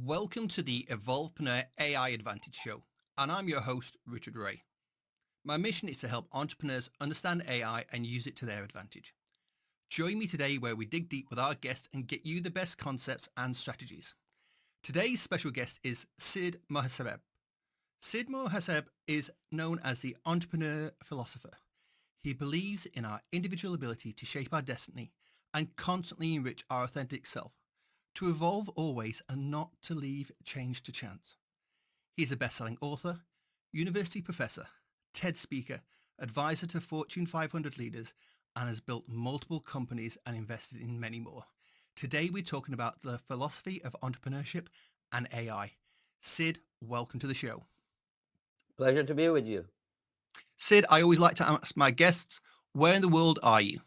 Welcome to the Evolvepreneur AI Advantage Show, and I'm your host, Richard Wray. My mission is to help entrepreneurs understand AI and use it to their advantage. Join me today where we dig deep with our guest and get you the best concepts and strategies. Today's special guest is Sid Mohasseb. Sid Mohasseb is known as the entrepreneur philosopher. He believes in our individual ability to shape our destiny and constantly enrich our authentic self, to evolve always and not to leave change to chance. He's a best-selling author, university professor, TED speaker, advisor to Fortune 500 leaders, and has built multiple companies and invested in many more. Today we're talking about the philosophy of entrepreneurship and AI. Sid, welcome to the show. Pleasure to be with you. Sid, I always like to ask my guests, where in the world are you?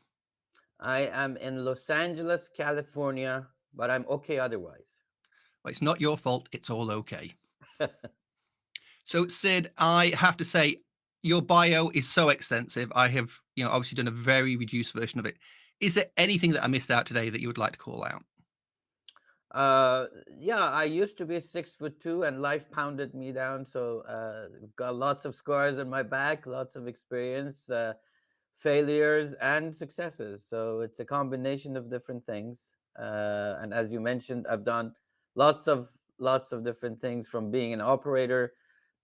I am in Los Angeles, California, but I'm okay otherwise. Well, it's not your fault. It's all okay. So, Sid, I have to say, your bio is so extensive. I have, obviously done a very reduced version of it. Is there anything that I missed out today that you would like to call out? Yeah, I used to be 6'2", and life pounded me down. So got lots of scars on my back, lots of experience, failures and successes. So it's a combination of different things. And as you mentioned, I've done lots of different things, from being an operator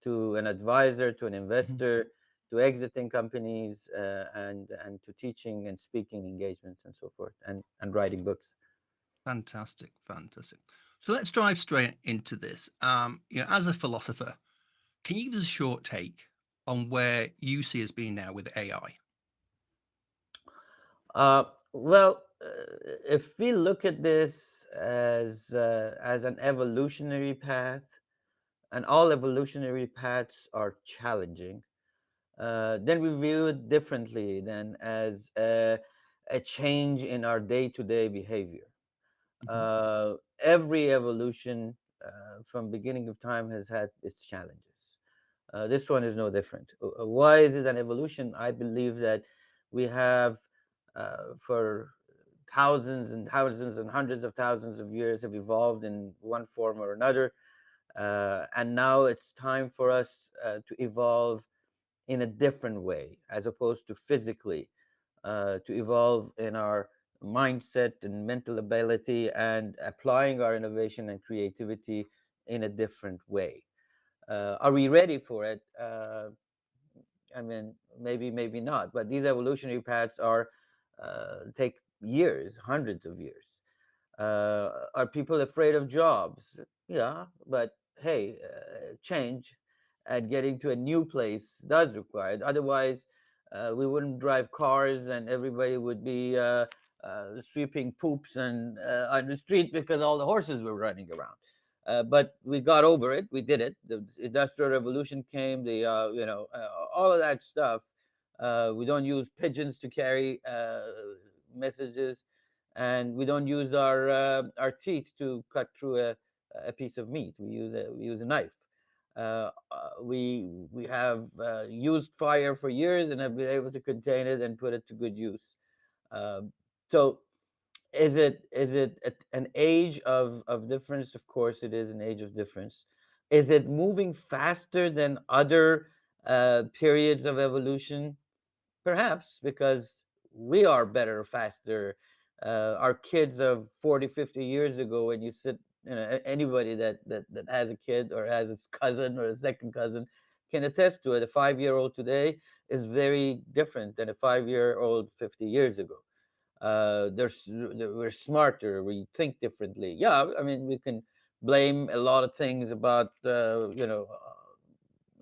to an advisor to an Mhm. investor to exiting companies, and to teaching and speaking engagements and so forth, and writing books. Fantastic, fantastic. So let's dive straight into this. As a philosopher, can you give us a short take on where you see us being now with AI? Well, if we look at this as an evolutionary path, and all evolutionary paths are challenging, then we view it differently than as a change in our day-to-day behavior. Mhm. Every evolution from beginning of time has had its challenges. This one is no different. Why is it an evolution? I believe that we have, for thousands and thousands and hundreds of thousands of years, have evolved in one form or another, and now it's time for us to evolve in a different way, as opposed to physically, to evolve in our mindset and mental ability, and applying our innovation and creativity in a different way. Are we ready for it? I mean, maybe not. But these evolutionary paths are take years, hundreds of years. Are people afraid of jobs? Yeah, but hey, change and getting to a new place does require it. Otherwise, we wouldn't drive cars, and everybody would be sweeping poops and on the street because all the horses were running around. But we got over it. We did it. The industrial revolution came. All of that stuff. We don't use pigeons to carry messages, and we don't use our teeth to cut through a piece of meat. We use a knife. We have used fire for years and have been able to contain it and put it to good use. Um, so is it an age of difference? Of course, it is an age of difference. Is it moving faster than other periods of evolution? Perhaps, because we are better, faster. Our kids of 40, 50 years ago, when you sit, anybody that has a kid or has a cousin or a second cousin can attest to it. A 5-year-old today is very different than a 5-year-old 50 years ago. We're smarter, we think differently. Yeah, I mean, we can blame a lot of things about our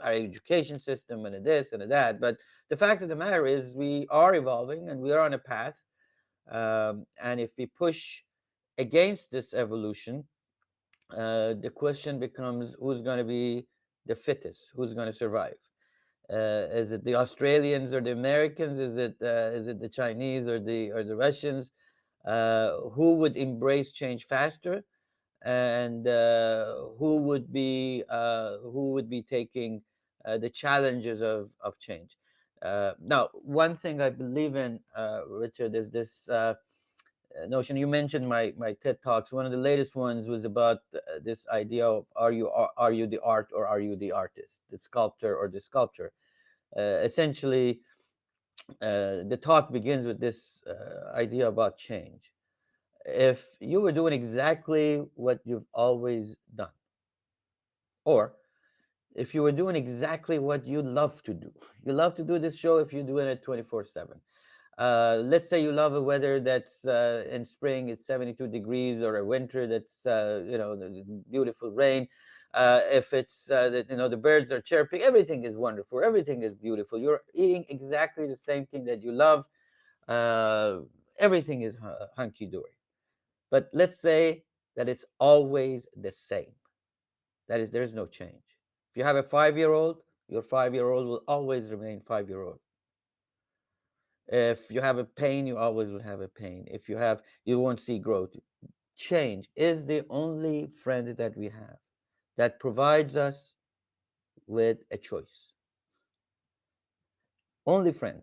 education system and this and that, but the fact of the matter is we are evolving and we are on a path. And if we push against this evolution, the question becomes, who's going to be the fittest, who's going to survive? Is it the Australians or the Americans? Is it the Chinese or the Russians? Who would embrace change faster, and who would be taking the challenges of change? Now, one thing I believe in, Richard, is this: notion. You mentioned my TED talks. One of the latest ones was about this idea of are you the art or are you the artist, the sculptor or the sculpture. Essentially, the talk begins with this idea about change. If you were doing exactly what you've always done, or if you were doing exactly what you love to do, you love to do this show if you're doing it 24/7. Let's say you love a weather that's in spring it's 72 degrees, or a winter that's the beautiful rain. If it's the birds are chirping, everything is wonderful, everything is beautiful. You're eating exactly the same thing that you love. Uh, Everything is hunky dory. But let's say that it's always the same. That is, there's no change. If you have a 5-year old, your 5-year old will always remain 5-year old. If you have a pain, you always will have a pain. If you won't see growth. Change is the only friend that we have that provides us with a choice. Only friend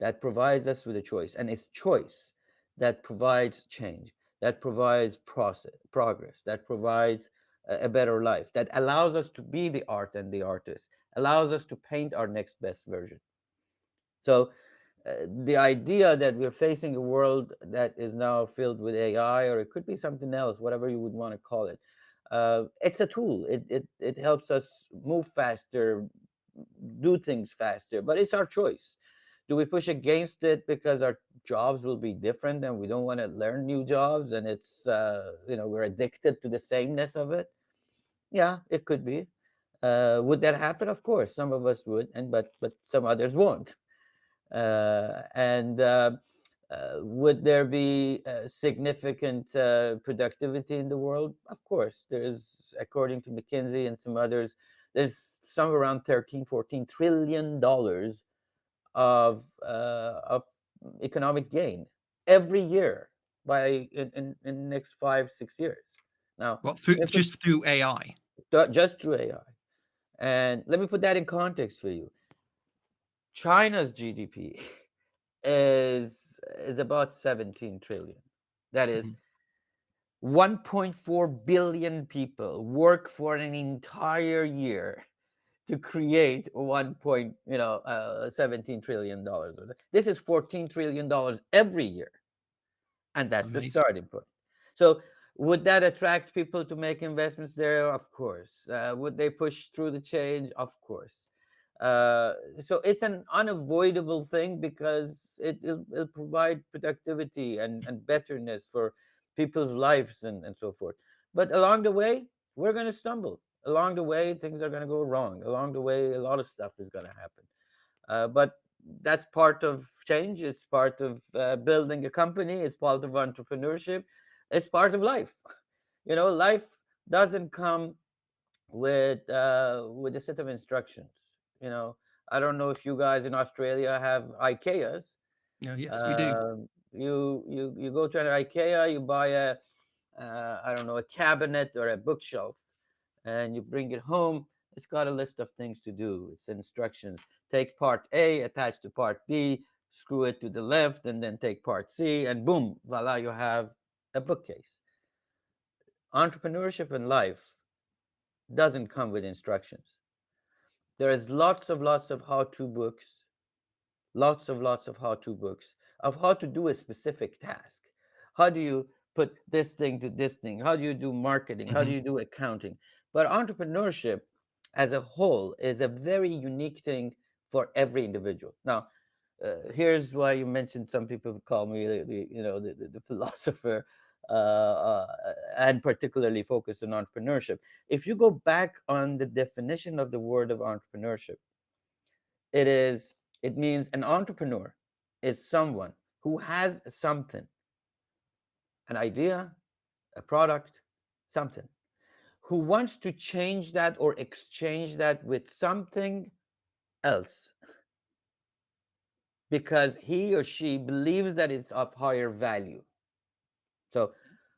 that provides us with a choice. And it's choice that provides change, that provides progress, that provides a better life, that allows us to be the art and the artist, allows us to paint our next best version. So the idea that we're facing a world that is now filled with AI, or it could be something else, whatever you would want to call it, it's a tool. It helps us move faster, do things faster, but it's our choice. Do we push against it because our jobs will be different and we don't want to learn new jobs, and it's we're addicted to the sameness of it? Yeah, it could be. Would that happen? Of course, some of us would, and but some others won't. And Would there be significant productivity in the world? Of course, there is. According to McKinsey and some others, there's somewhere around 13-14 trillion dollars of economic gain every year in the next 5-6 years. Now, Well, through let me just through AI. just through AI, and let me put that in context for you. China's GDP is about 17 trillion. That is Mhm. 1.4 billion people work for an entire year to create 17 trillion dollars. This is 14 trillion dollars every year, and that's the Amazing. starting point. So would that attract people to make investments there? Of course. Would they push through the change? Of course. So it's an unavoidable thing because it'll provide productivity and betterness for people's lives and so forth. But along the way, we're going to stumble. Along the way, things are going to go wrong. Along the way, a lot of stuff is going to happen. But that's part of change. It's part of building a company. It's part of entrepreneurship. It's part of life. Life doesn't come with a set of instructions. You know, I don't know if you guys in Australia have IKEAs. Yeah, yes, we do. You go to an IKEA, you buy I don't know, a cabinet or a bookshelf, and you bring it home. It's got a list of things to do. It's instructions. Take part A, attach to part B, screw it to the left, and then take part C, and boom, voila, you have a bookcase. Entrepreneurship in life doesn't come with instructions. There is lots of how-to books, lots of how-to books of how to do a specific task. How do you put this thing to this thing? How do you do marketing? How do Mhm. you do accounting? But entrepreneurship as a whole is a very unique thing for every individual. Now, here's why you mentioned some people call me the philosopher, uh, and particularly focused on entrepreneurship. If you go back on the definition of the word of entrepreneurship, it is it means an entrepreneur is someone who has something, an idea, a product, something, who wants to change that or exchange that with something else because he or she believes that it's of higher value. So,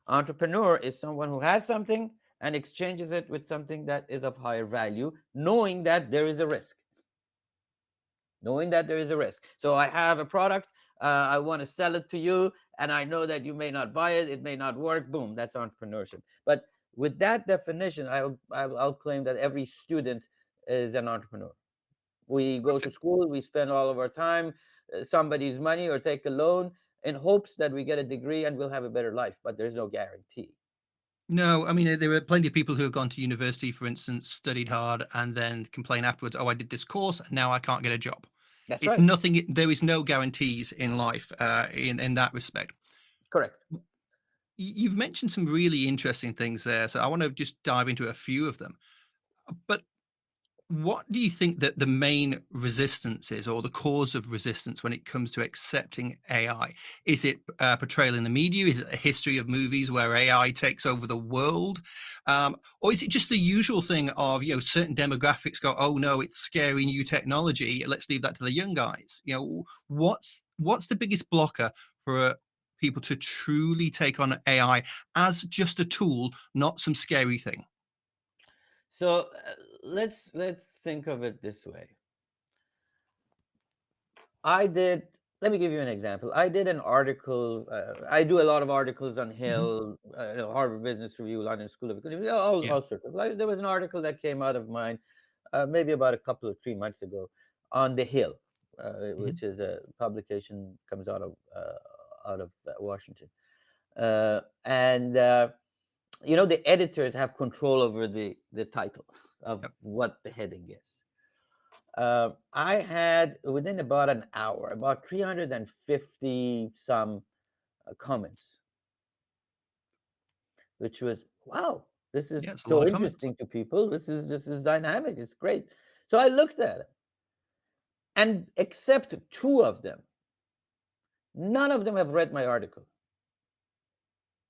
entrepreneur is someone who has something and exchanges it with something that is of higher value, knowing that there is a risk. Knowing that there is a risk. So, I have a product. I want to sell it to you, and I know that you may not buy it, it may not work. Boom, that's entrepreneurship. But with that definition, I'll claim that every student is an entrepreneur. We go to Okay. school, we spend all of our time, somebody's money, or take a loan in hopes that we get a degree and we'll have a better life, but there's no guarantee. No, I mean, there are plenty of people who have gone to university, for instance, studied hard, and then complain afterwards, "Oh, I did this course, and now I can't get a job." That's It's right. nothing. There is no guarantees in life, in that respect. Correct. You've mentioned some really interesting things there, so I want to just dive into a few of them. But what do you think that the main resistance is, or the cause of resistance when it comes to accepting AI? Is it portrayal in the media? Is it a history of movies where AI takes over the world? Or is it just the usual thing of, certain demographics go, "Oh no, it's scary new technology. Let's leave that to the young guys." What's the biggest blocker for people to truly take on AI as just a tool, not some scary thing? So let's think of it this way. I did. Let me give you an example. I did an article. I do a lot of articles on Mhm. Hill, Harvard Business Review, London School of Economics, all Yeah. sorts of. Like, there was an article that came out of mine, maybe about a couple of 3 months ago, on the Hill, Mhm. which is a publication comes out of Washington, and the editors have control over the title of Yep. what the heading is. I had within about an hour about 350 some comments, which was wow. This is Yeah, it's a lot so of comments. interesting to people. This is dynamic. It's great. So I looked at it, and except two of them, none of them have read my article.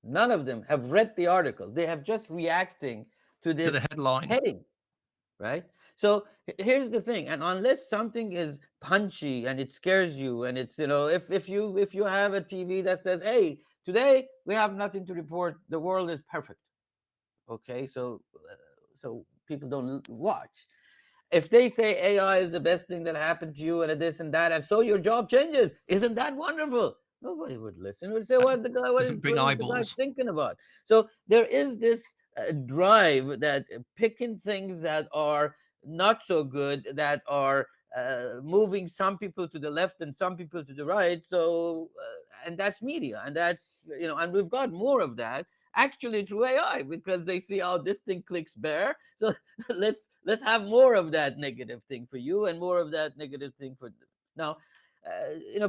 None of them have read the article. They have just reacting to To the this headline. heading, right? So here's the thing, and unless something is punchy and it scares you, and it's if you have a TV that says, "Hey, today we have nothing to report, the world is perfect," okay, so people don't watch. If they say AI is the best thing that happened to you and this and that, and so your job changes, isn't that wonderful? Nobody would listen. Would say, No, "What the guy? What is doesn't bring what is the guy eyeballs. thinking about?" So there is this drive that picking things that are not so good, that are moving some people to the left and some people to the right. So and that's media, and that's and we've got more of that actually through AI, because they see, oh, this thing clicks bear, so let's have more of that negative thing for you and more of that negative thing for now.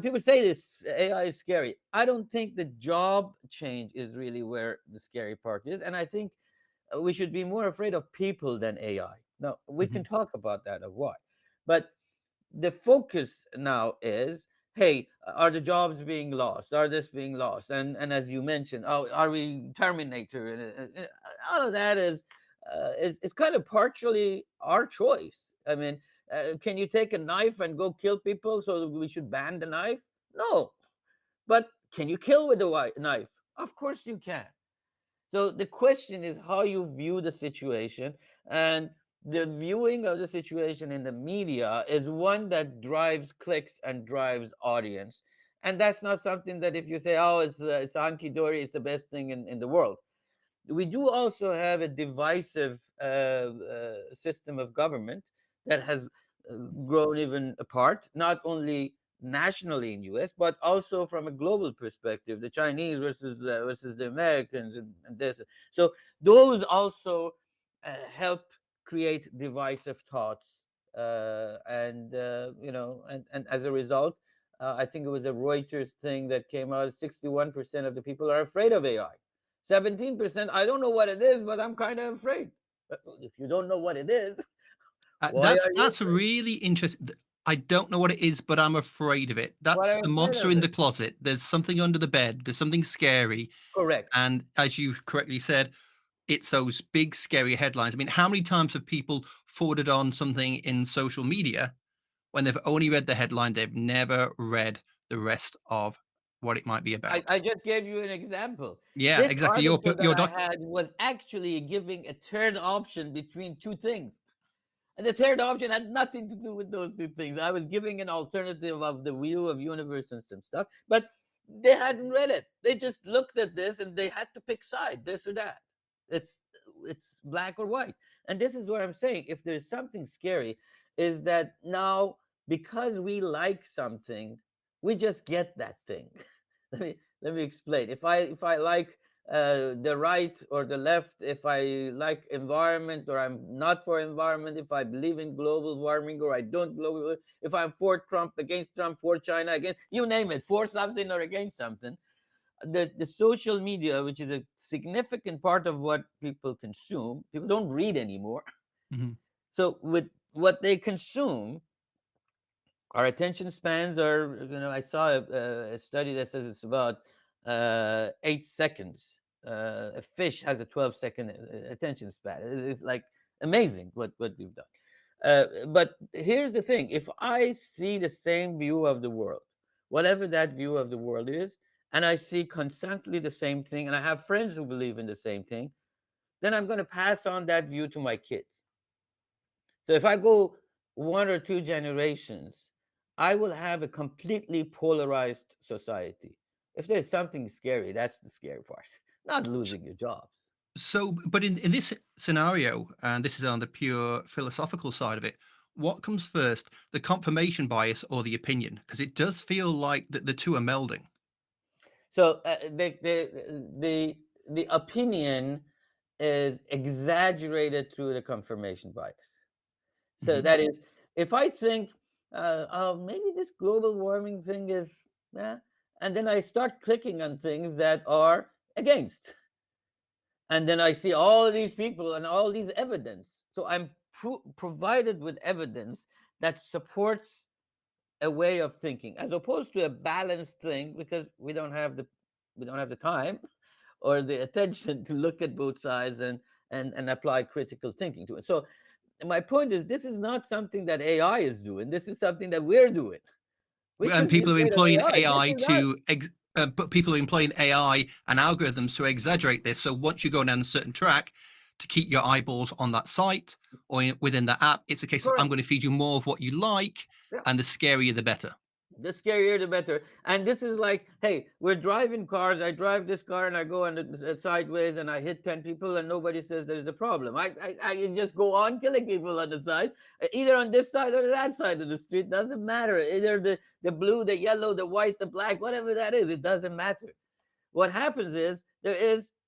People say this AI is scary. I don't think the job change is really where the scary part is, and I think we should be more afraid of people than AI. Now we can Mhm. talk about that of why, but the focus now is, hey, are the jobs being lost, are this being lost, and as you mentioned, oh, are we terminator, and all of that is kind of partially our choice. I mean, can you take a knife and go kill people, so we should ban the knife? No. But can you kill with a knife? Of course you can. So the question is how you view the situation, and the viewing of the situation in the media is one that drives clicks and drives audience. And that's not something that if you say, oh, it's hunky dory, it's the best thing in the world. We do also have a divisive system of government that has grown even apart, not only nationally in US, but also from a global perspective, the Chinese versus the Americans, and this. So those also help create divisive thoughts, and as a result, I think it was a Reuters thing that came out. 61% of the people are afraid of AI. 17%, I don't know what it is, but I'm kind of afraid. If you don't know what it is, why That's are you that's afraid? really interesting. I don't know what it is, but I'm afraid of it. What That's are you the afraid monster of in it? the closet. There's something under the bed. There's something scary. Correct. And as you correctly said, it's those big scary headlines. I mean, how many times have people forwarded on something in social media when they've only read the headline, they've never read the rest of what it might be I, about? I just gave you an example. Yeah, This exactly. article that Your I doc. had was actually giving a third option between two things. And the third option had nothing to do with those two things. I was giving an alternative of the view of universe and some stuff, but they hadn't read it. They just looked at this and they had to pick side, this or that. It's it's black or white. And this is what I'm saying. If there's something scary, is that now because we like something, we just get that thing. Let me explain. If I like the right or the left, if I like environment or I'm not for environment, if I believe in global warming or I don't global, if I'm for Trump, against Trump, for China, against, you name it, for something or against something, the social media, which is a significant part of what people consume, people don't read anymore. Hmm. So with what they consume, our attention spans are, I saw a study that says it's about 8 seconds. A fish has a 12-second attention span. It's like amazing what we've done. But here's the thing: if I see the same view of the world, whatever that view of the world is, and I see constantly the same thing, and I have friends who believe in the same thing, then I'm going to pass on that view to my kids. So if I go one or two generations, I will have a completely polarized society. If there's something scary, that's the scary part, not losing your jobs. So, but in this scenario, and this is on the pure philosophical side of it, what comes first, the confirmation bias or the opinion? Because it does feel like that the two are melding. So the opinion is exaggerated through the confirmation bias. So Hmm. that is, if I think, oh, maybe this global warming thing is, yeah, and then I start clicking on things that are against, and then I see all these people and all these evidence. So I'm provided with evidence that supports a way of thinking, as opposed to a balanced thing, because we don't have the time or the attention to look at both sides and apply critical thinking to it. So my point is, this is not something that AI is doing. This is something that we're doing. We And shouldn't be people are afraid of employing AI. This AI is us. to, but people are employing AI and algorithms to exaggerate this. So once you go down a certain track, to keep your eyeballs on that site or within that app, it's a case of I'm Correct. going to feed you more of what you like, Yeah. and the scarier the better. The scarier the better. And this is like, hey, we're driving cars. I drive this car and I go on sideways and I hit 10 people and nobody says there's a problem. I can just go on killing people on the side, either on this side or that side of the street. Doesn't matter. Either the blue, the yellow, the white, the black, whatever that is, it doesn't matter. What happens is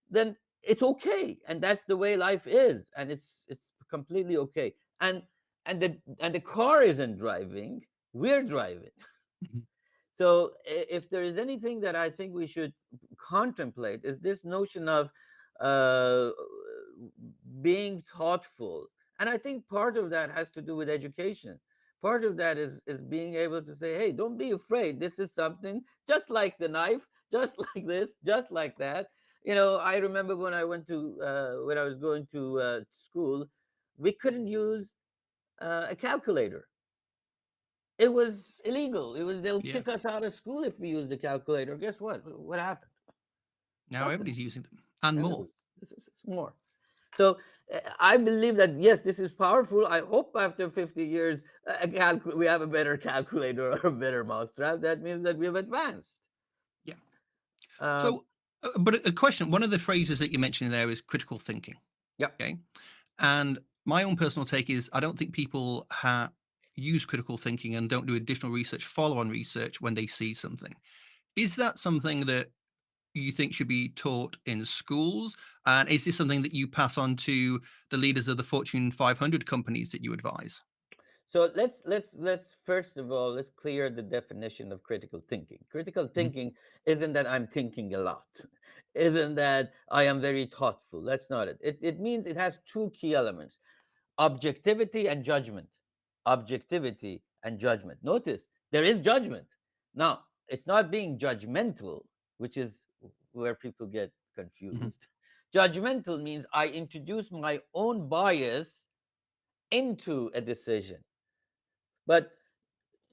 then it's okay. And that's the way life is. And it's completely okay. And the car isn't driving, we're driving. Mhm. So if there is anything that I think we should contemplate, is this notion of uh, being thoughtful. And I think part of that has to do with education. Part of that is being able to say, hey, don't be afraid. This is something just like the knife, just like this, just like that. I remember when when I was going to school, we couldn't use a calculator. It was illegal. They'll Yeah. kick us out of school if we use the calculator. Guess what? What happened? Now Nothing. everybody's using them and more. Everybody. It's more. So I believe that yes, this is powerful. I hope after 50 years, we have a better calculator or a better mousetrap. That means that we have advanced. Yeah. Um, So, but a question, one of the phrases that you mentioned there is critical thinking. yeah. Okay. And my own personal take is I don't think people use critical thinking and don't do additional research, follow on research when they see something. Is that something that you think should be taught in schools? And is this something that you pass on to the leaders of the Fortune 500 companies that you advise? So let's first of all, let's clear the definition of critical thinking. Critical Mhm. thinking isn't that I'm thinking a lot, isn't that I am very thoughtful. That's not it. It means it has two key elements: objectivity and judgment. Objectivity and judgment. Notice there is judgment. Now, it's not being judgmental, which is where people get Mhm. confused. Judgmental means I introduce my own bias into a decision. But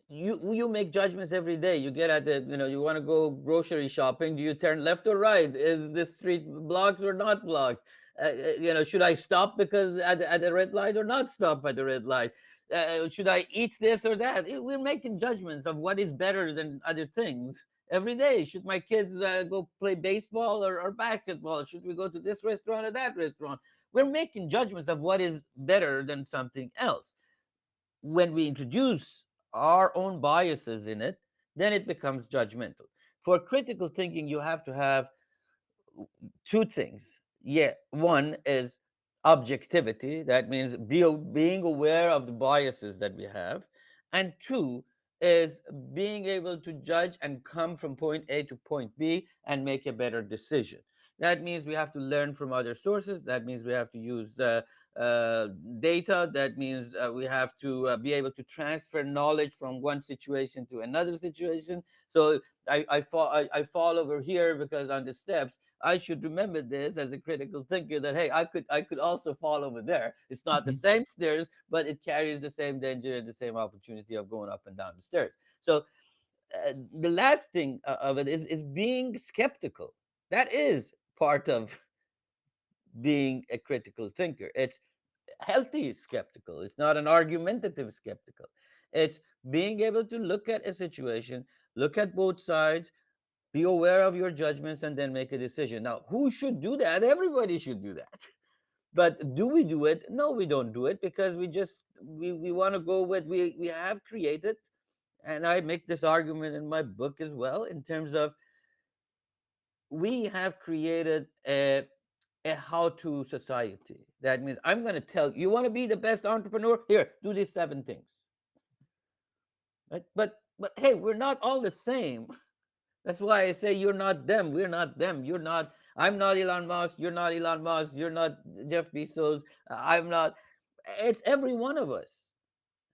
you make judgments every day. You get at the, you want to go grocery shopping. Do you turn left or right? Is this street blocked or not blocked? Should I stop because at the red light or not stop at the red light? Should I eat this or that? We're making judgments of what is better than other things every day. Should my kids go play baseball or basketball? Should we go to this restaurant or that restaurant? We're making judgments of what is better than something else. When we introduce our own biases in it, then it becomes judgmental. For critical thinking, you have to have two things. Yeah, one is objectivity. That means being aware of the biases that we have. And two is being able to judge and come from point A to point B and make a better decision. That means we have to learn from other sources. That means we have to use data. That means we have to be able to transfer knowledge from one situation to another situation. So I fall over here because on the steps I should remember this as a critical thinker, that hey, I could also fall over there. It's not the Mhm. same stairs, but it carries the same danger and the same opportunity of going up and down the stairs. So the last thing of it is being skeptical. That is part of being a critical thinker. It's healthy skeptical. It's not an argumentative skeptical. It's being able to look at a situation, look at both sides, be aware of your judgments, and then make a decision. Now, who should do that? Everybody should do that. But do we do it? No, we don't do it, because we want to go with we have created. And I make this argument in my book as well, in terms of we have created a how-to society. That means I'm going to tell you, want to be the best entrepreneur? Here, do these 7 things. Right? But hey, we're not all the same. That's why I say you're not them. We're not them. You're not. I'm not Elon Musk. You're not Elon Musk. You're not Jeff Bezos. I'm not. It's every one of us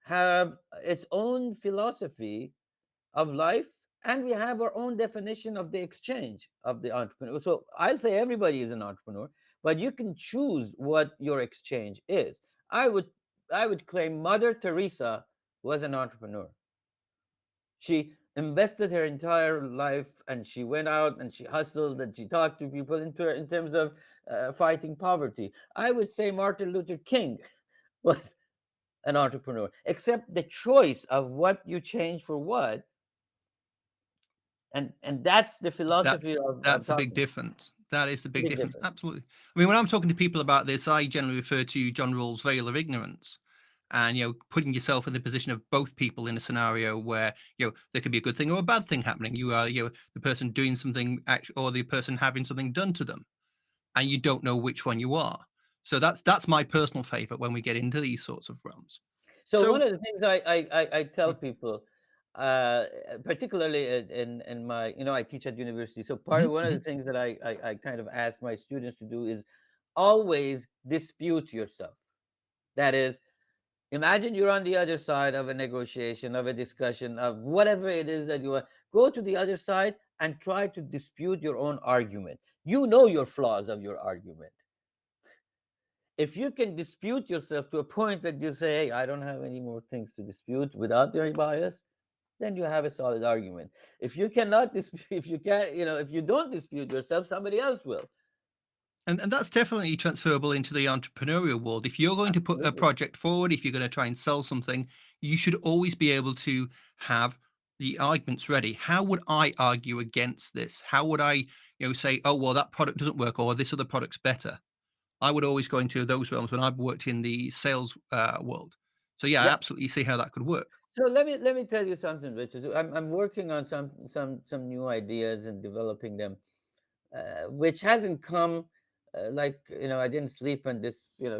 have its own philosophy of life, and we have our own definition of the exchange of the entrepreneur. So I'll say everybody is an entrepreneur, but you can choose what your exchange is. I would I would claim Mother Teresa was an entrepreneur. She invested her entire life, and she went out and she hustled and she talked to people in terms of fighting poverty. I would say Martin Luther King was an entrepreneur, except the choice of what you change for what. And that's the philosophy of That's a big talking. difference. That is a big Big difference. difference. Absolutely. I mean, when I'm talking to people about this, I generally refer to John Rawls' veil of ignorance, and putting yourself in the position of both people in a scenario where there could be a good thing or a bad thing happening. You are the person doing something or the person having something done to them, and you don't know which one you are. So that's my personal favorite when we get into these sorts of realms. So one So of the things I tell people, uh, particularly in my, I teach at university. So part of mhm, one of the mhm. things that I kind of ask my students to do is always dispute yourself. That is, imagine you're on the other side of a negotiation, of a discussion, of whatever it is that you want. Go to the other side and try to dispute your own argument. You know your flaws of your argument. If you can dispute yourself to a point that you say, hey, I don't have any more things to dispute without your bias, then you have a solid argument. If you cannot dispute, if you can't, if you don't dispute yourself, somebody else will. And that's definitely transferable into the entrepreneurial world. If you're going to put a Absolutely. project forward, if you're going to try and sell something, you should always be able to have the arguments ready. How would I argue against this? How would I, say, oh, well, that product doesn't work or this other product's better? I would always go into those realms when I've worked in the sales world. So yeah, I Yeah. absolutely see how that could work. So let me tell you something, Richard. I'm working on some new ideas and developing them, which hasn't come like I didn't sleep and this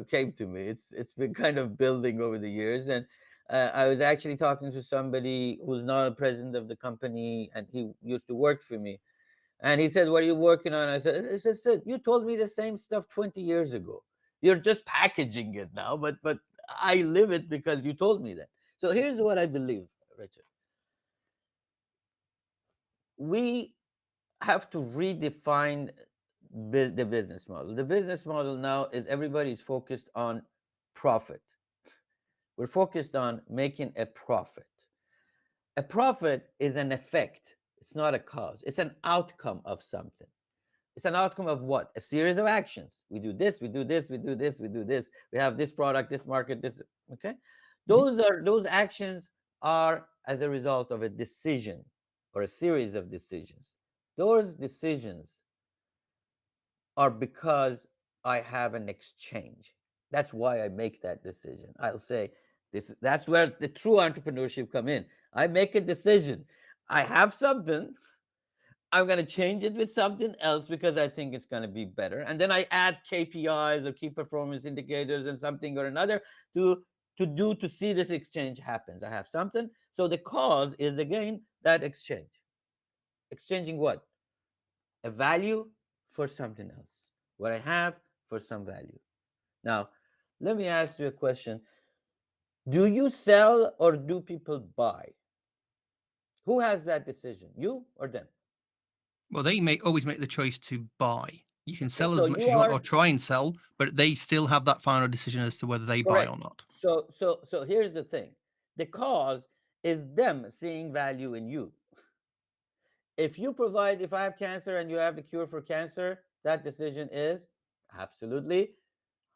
came to me. It's been kind of building over the years, and I was actually talking to somebody who's now a president of the company, and he used to work for me, and he said, "What are you working on?" I said, "Sid, you told me the same stuff 20 years ago. You're just packaging it now, but I live it because you told me that." So here's what I believe, Richard. We have to redefine the business model. The business model now is everybody's focused on profit. We're focused on making a profit. A profit is an effect, it's not a cause, it's an outcome of something. It's an outcome of what? A series of actions. We do this, we do this, we do this, we do this. We have this product, this market, this. Okay, Mhm. those actions are as a result of a decision or a series of decisions. Those decisions are because I have an exchange. That's why I make that decision. I'll say this. That's where the true entrepreneurship come in. I make a decision. I have something. I'm going to change it with something else because I think it's going to be better. And then I add KPIs or key performance indicators and something or another to to see this exchange happens. I have something. So the cause is again that exchange. Exchanging what? A value for something else. What I have for some value. Now, let me ask you a question. Do you sell or do people buy? Who has that decision? You or them? Well, they may always make the choice to buy. You can Okay, sell so as much you as you want or are try and sell, but they still have that final decision as to whether they buy correct. or not. So here's the thing. The cause is them seeing value in you. If you provide, if I have cancer and you have the cure for cancer, that decision is absolutely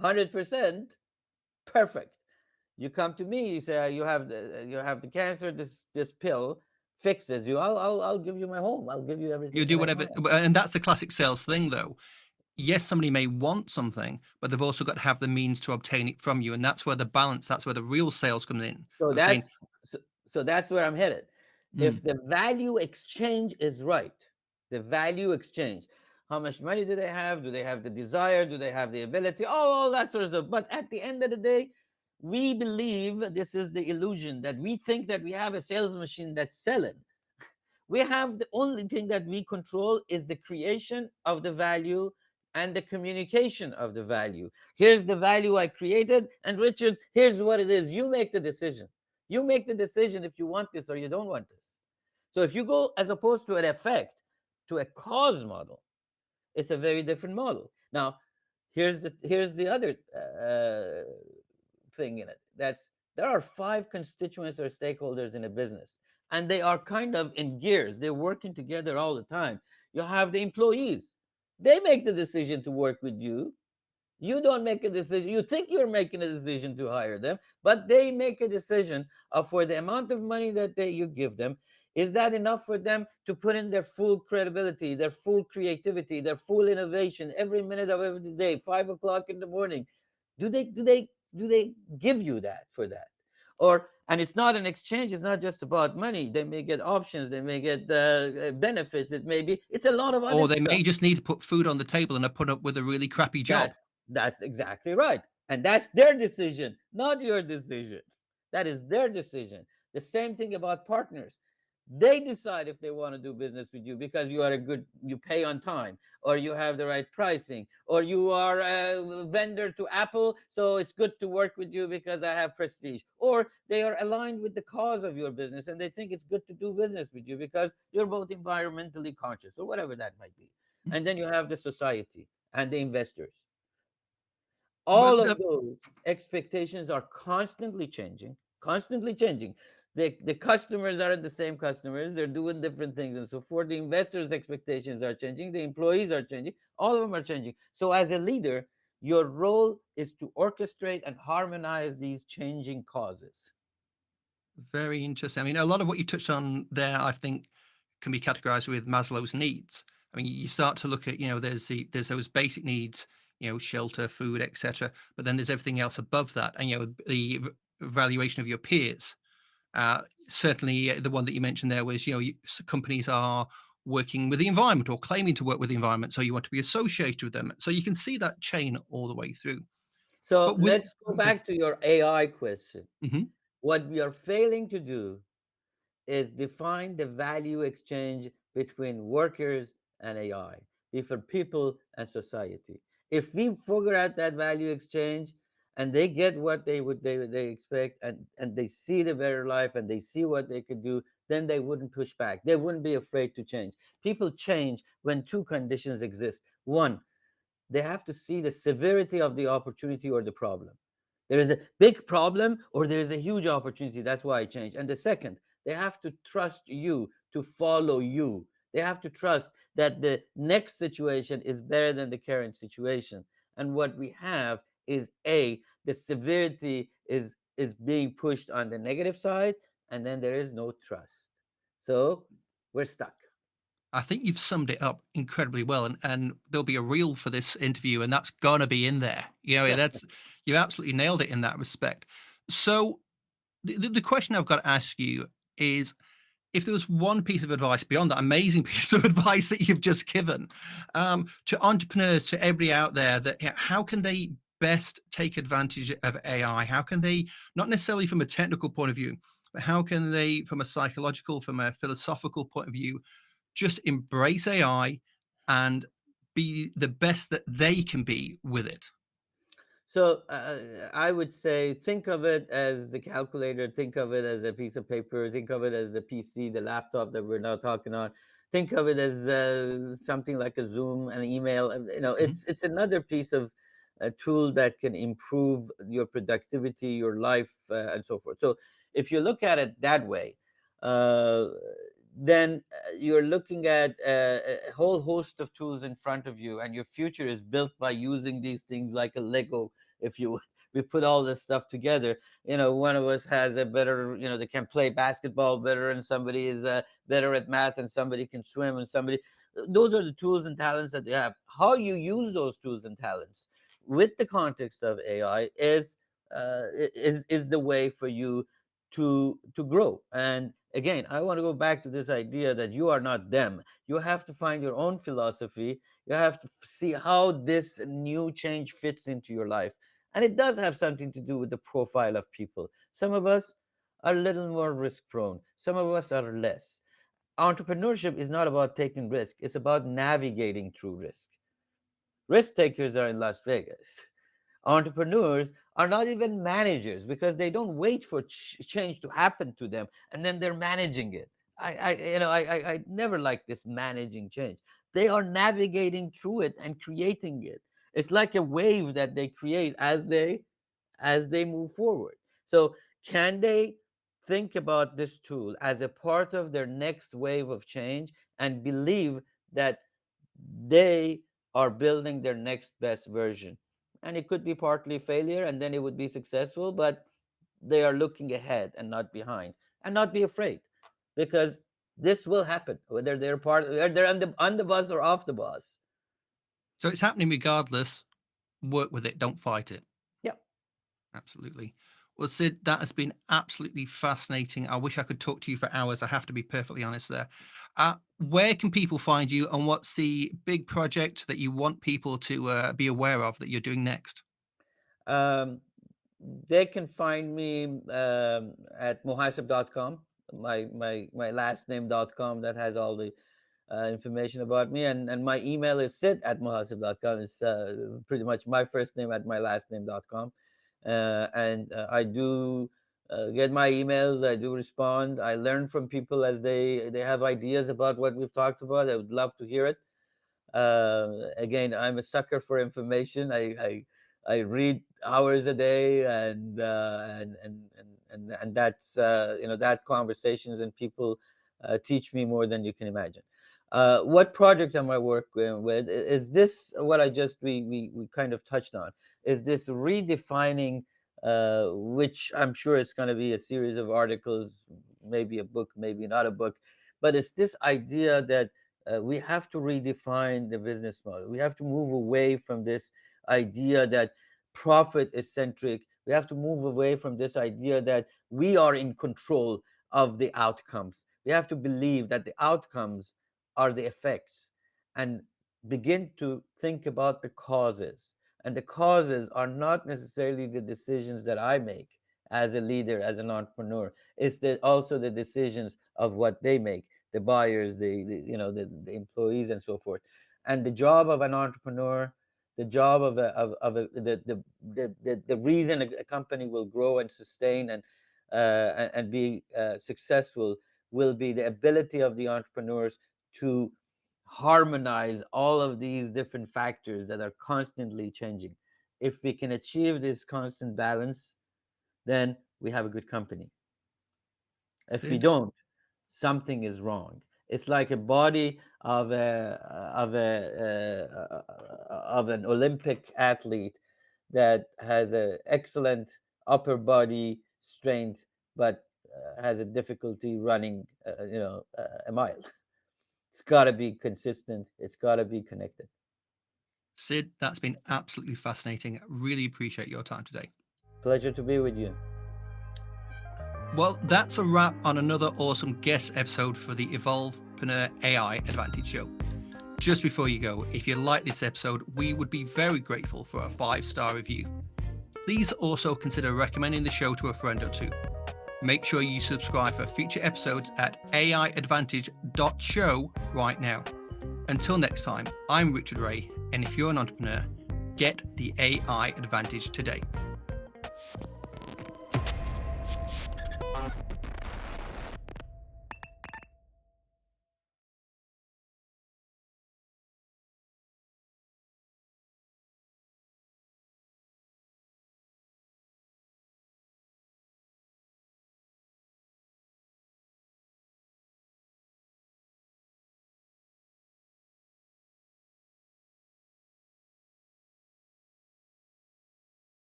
100% perfect. You come to me, you say you have the cancer, this pill fixes you. I'll give you my home. I'll give you You everything that do I whatever, have. and that's the classic sales thing, though. Yes, somebody may want something, but they've also got to have the means to obtain it from you, and that's where the balance, that's where the real sales comes in. So Of saying, so, so that's where I'm headed. mm, If the value exchange is right, the value exchange, how much money do they have? Do they have the desire? Do they have the ability? All that sort of stuff. But at the end of the day, we believe this is the illusion that we think that we have a sales machine that's selling. We have the only thing that we control is the creation of the value and the communication of the value. Here's the value I created, and Richard, here's what it is. You make the decision. You make the decision if you want this or you don't want this. So if you go as opposed to an effect to a cause model, it's a very different model. Now, here's the other thing in it. That's there are five constituents or stakeholders in a business, and they are kind of in gears. They're working together all the time. You have the employees. They make the decision to work with you. You don't make a decision. You think you're making a decision to hire them, but they make a decision of for the amount of money that you give them. Is that enough for them to put in their full credibility, their full creativity, their full innovation every minute of every day, 5 o'clock in the morning? Do they give you that for that? Or and it's not an exchange. It's not just about money. They may get options. They may get benefits. It may be. It's a lot of other or they stuff. may just need to put food on the table and are put up with a really crappy job. That that's exactly right. And that's their decision, not your decision. That is their decision. The same thing about partners. They decide if they want to do business with you because you are a good, you pay on time, or you have the right pricing, or you are a vendor to Apple, so it's good to work with you because I have prestige. Or they are aligned with the cause of your business and they think it's good to do business with you because you're both environmentally conscious or whatever that might be. And then you have the society and the investors. But All of those expectations are constantly changing, constantly changing. The customers aren't the same customers, they're doing different things and so forth. The investors expectations are changing, the employees are changing, all of them are changing. So as a leader, your role is to orchestrate and harmonize these changing causes. very interesting. I mean, a lot of what you touched on there, I think, can be categorized with Maslow's needs. I mean, you start to look at, there's those basic needs, shelter, food, etc. But then there's everything else above that, and the valuation of your peers. Certainly, the one that you mentioned there was, companies are working with the environment or claiming to work with the environment, so you want to be associated with them. So you can see that chain all the way through. So But with let's go back to your AI question. Mhm. What we are failing to do is define the value exchange between workers and AI, between people and society. If we figure out that value exchange and they get what they expect and they see the better life and they see what they could do, then they wouldn't push back. They wouldn't be afraid to change. People change when two conditions exist. One, they have to see the severity of the opportunity or the problem. There is a big problem or there is a huge opportunity. That's why I change. And the second, they have to trust you to follow you. They have to trust that the next situation is better than the current situation. And what we have is the severity is being pushed on the negative side, and then there is no trust. So we're stuck. I think you've summed it up incredibly well, and there'll be a reel for this interview, and that's gonna be in there. That's you absolutely nailed it in that respect. So the question I've got to ask you is, if there was one piece of advice beyond that amazing piece of advice that you've just given, to entrepreneurs, to everybody out there, that how can they best take advantage of AI? How can they, not necessarily from a technical point of view, but how can they, from a psychological, from a philosophical point of view, just embrace AI and be the best that they can be with it? So I would say, think of it as the calculator, think of it as a piece of paper, think of it as the PC, the laptop that we're now talking on. Think of it as something like a Zoom, an email. Mhm. It's another piece of a tool that can improve your productivity, your life, and so forth. So if you look at it that way, uh, then you're looking at a whole host of tools in front of you, and your future is built by using these things like a Lego, if you would. We put all this stuff together. One of us has a better, they can play basketball better, and somebody is better at math, and somebody can swim, and somebody. Those are the tools and talents that they have. How you use those tools and talents with the context of AI is the way for you to grow. And again, I want to go back to this idea that you are not them. You have to find your own philosophy. You have to see how this new change fits into your life. And it does have something to do with the profile of people. Some of us are a little more risk prone, some of us are less. Entrepreneurship is not about taking risk, it's about navigating through risk. Risk takers are in Las Vegas. Entrepreneurs are not even managers, because they don't wait for change to happen to them and then they're managing it. I never like this managing change. They are navigating through it and creating it. It's like a wave that they create as they move forward. So can they think about this tool as a part of their next wave of change and believe that they are building their next best version? And it could be partly failure and then it would be successful, but they are looking ahead and not behind, and not be afraid, because this will happen whether they're on the bus or off the bus. So it's happening regardless. Work with it, don't fight it. Yeah. Absolutely. Well, Sid, that has been absolutely fascinating. I wish I could talk to you for hours. I have to be perfectly honest there. Where can people find you, and what's the big project that you want people to be aware of that you're doing next? um, they can find me at mohasseb.com, my last name.com. That has all the information about me, and my email is sid@mohasseb.com. It's pretty much my first name at my last name.com. And I do get my emails. I do respond. I learn from people as they have ideas about what we've talked about. I would love to hear it. Again, I'm a sucker for information. I read hours a day, and that's that conversations and people teach me more than you can imagine. What project am I working with? Is this what I just we kind of touched on? Is this redefining, which I'm sure it's going to be a series of articles, maybe a book, maybe not a book, but it's this idea that we have to redefine the business model. We have to move away from this idea that profit is centric. We have to move away from this idea that we are in control of the outcomes. We have to believe that the outcomes are the effects, and begin to think about the causes. And the causes are not necessarily the decisions that I make as a leader, as an entrepreneur. It's also the decisions of what they make, the buyers, the employees, and so forth. And the job of an entrepreneur, the job the reason a company will grow and sustain and be successful will be the ability of the entrepreneurs to harmonize all of these different factors that are constantly changing. If we can achieve this constant balance, then we have a good company. If we Sid, don't, something is wrong. It's like a body of an Olympic athlete that has an excellent upper body strength, but has a difficulty running, a mile. It's got to be consistent. It's got to be connected. Sid, that's been absolutely fascinating. Really appreciate your time today. Pleasure to be with you. Well, that's a wrap on another awesome guest episode for the Evolvepreneur AI Advantage Show. Just before you go, if you like this episode, we would be very grateful for a 5-star review. Please also consider recommending the show to a friend or two. Make sure you subscribe for future episodes at aiadvantage.show right now. Until next time, I'm Richard Wray, and if you're an entrepreneur, get the AI advantage today.